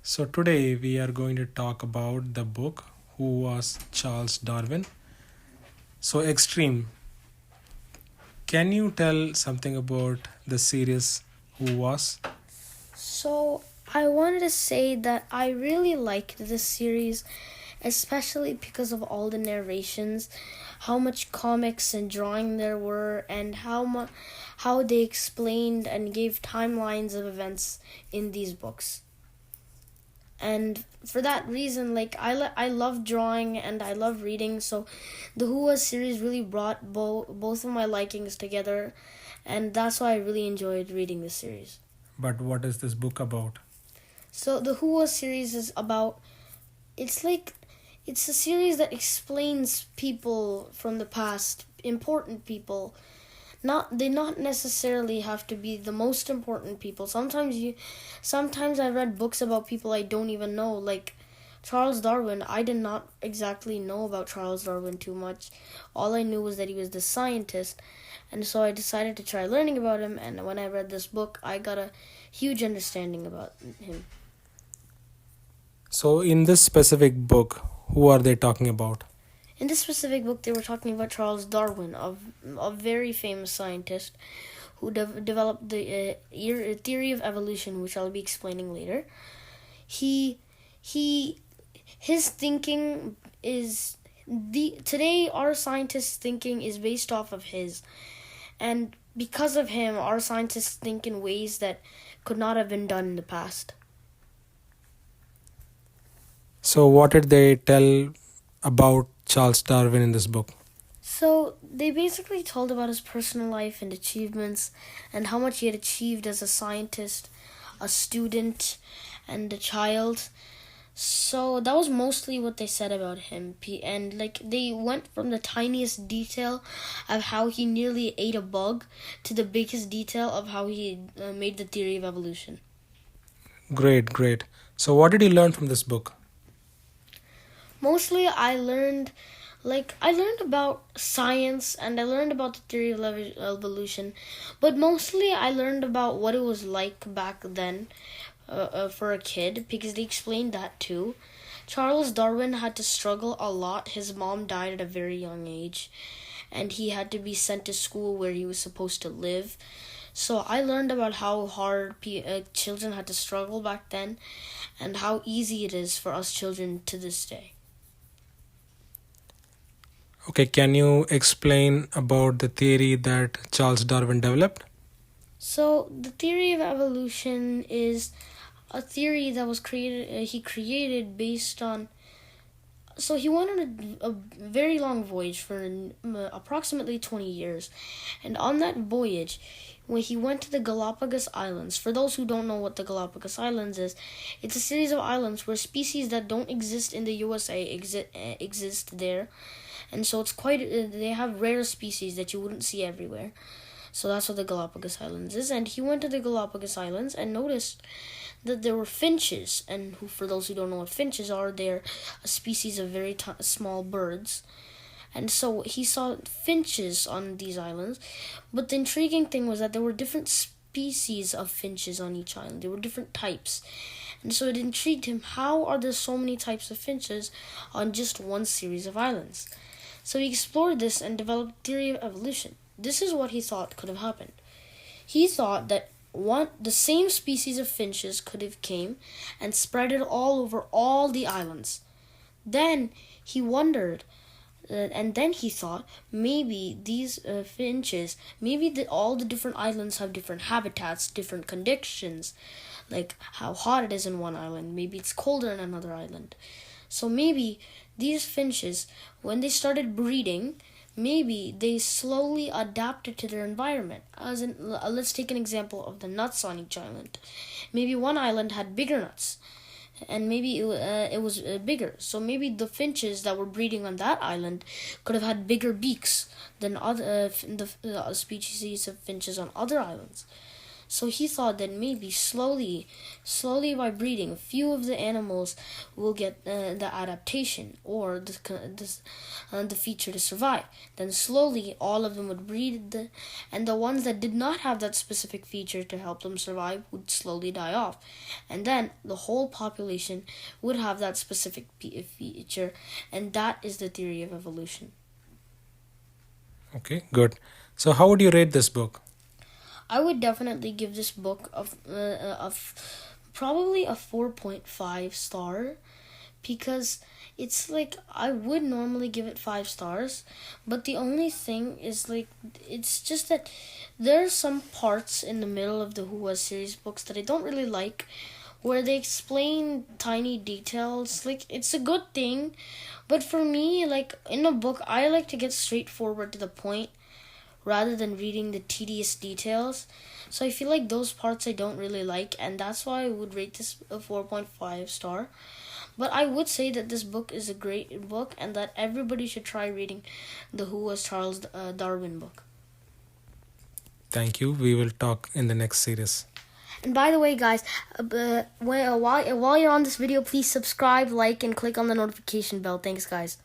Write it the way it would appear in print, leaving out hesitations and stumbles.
So, today we are going to talk about the book Who Was Charles Darwin? So, Extreme, can you tell something about the series Who Was? So, I wanted to say that I really liked this series, especially because of all the narrations, how much comics and drawing there were, and how they explained and gave timelines of events in these books. And for that reason, I love drawing and I love reading, so the Who Was series really brought both of my likings together, and that's why I really enjoyed reading this series. But what is this book about? So the Who Was series is about it's like it's a series that explains people from the past, important people. Not necessarily have to be the most important people. Sometimes I read books about people I don't even know, like Charles Darwin. I did not exactly know about Charles Darwin too much. All I knew was that he was the scientist, and so I decided to try learning about him, and when I read this book, I got a huge understanding about him. So, in this specific book, who are they talking about? In this specific book, they were talking about Charles Darwin, a very famous scientist who developed the theory of evolution, which I'll be explaining later. He he his thinking is the today our scientists' thinking is based off of his, and because of him, our scientists think in ways that could not have been done in the past. So, what did they tell about Charles Darwin in this book? So they basically told about his personal life and achievements and how much he had achieved as a scientist, a student, and a child. So that was mostly what they said about him. And they went from the tiniest detail of how he nearly ate a bug to the biggest detail of how he made the theory of evolution. Great, great. So, what did you learn from this book? Mostly I learned about science and I learned about the theory of evolution, but mostly I learned about what it was like back then for a kid, because they explained that too. Charles Darwin had to struggle a lot. His mom died at a very young age, and he had to be sent to school where he was supposed to live. So I learned about how hard children had to struggle back then, and how easy it is for us children to this day. Okay, can you explain about the theory that Charles Darwin developed? So the theory of evolution is a theory that was created. He created based on. So he went on a very long voyage for approximately 20 years, and on that voyage, when he went to the Galapagos Islands. For those who don't know what the Galapagos Islands is, it's a series of islands where species that don't exist in the USA exist there, and so it's quite. They have rare species that you wouldn't see everywhere. So that's what the Galapagos Islands is. And he went to the Galapagos Islands and noticed that there were finches. And for those who don't know what finches are, they're a species of very small birds. And so he saw finches on these islands. But the intriguing thing was that there were different species of finches on each island. There were different types. And so it intrigued him, how are there so many types of finches on just one series of islands? So he explored this and developed a theory of evolution. This is what he thought could have happened. He thought that the same species of finches could have came and spread it all over all the islands. Then he wondered, and then he thought maybe these finches, maybe all the different islands have different habitats, different conditions, like how hot it is in one island. Maybe it's colder in another island. So maybe these finches, when they started breeding, maybe they slowly adapted to their environment. As in, let's take an example of the nuts on each island. Maybe one island had bigger nuts, and maybe it was bigger. So maybe the finches that were breeding on that island could have had bigger beaks than the species of finches on other islands. So he thought that maybe slowly by breeding, a few of the animals will get the adaptation or the feature to survive. Then slowly all of them would breed, and the ones that did not have that specific feature to help them survive would slowly die off. And then the whole population would have that specific feature, and that is the theory of evolution. Okay, good. So how would you rate this book? I would definitely give this book probably a 4.5 star, because it's like I would normally give it 5 stars, but the only thing is like it's just that there are some parts in the middle of the Who Was series books that I don't really like, where they explain tiny details. Like, it's a good thing, but for me, like in a book, I like to get straightforward to the point rather than reading the tedious details. So I feel like those parts I don't really like, and that's why I would rate this a 4.5 star. But I would say that this book is a great book, and that everybody should try reading the Who Was Charles Darwin book. Thank you. We will talk in the next series. And by the way, guys, while you're on this video, please subscribe, like, and click on the notification bell. Thanks, guys.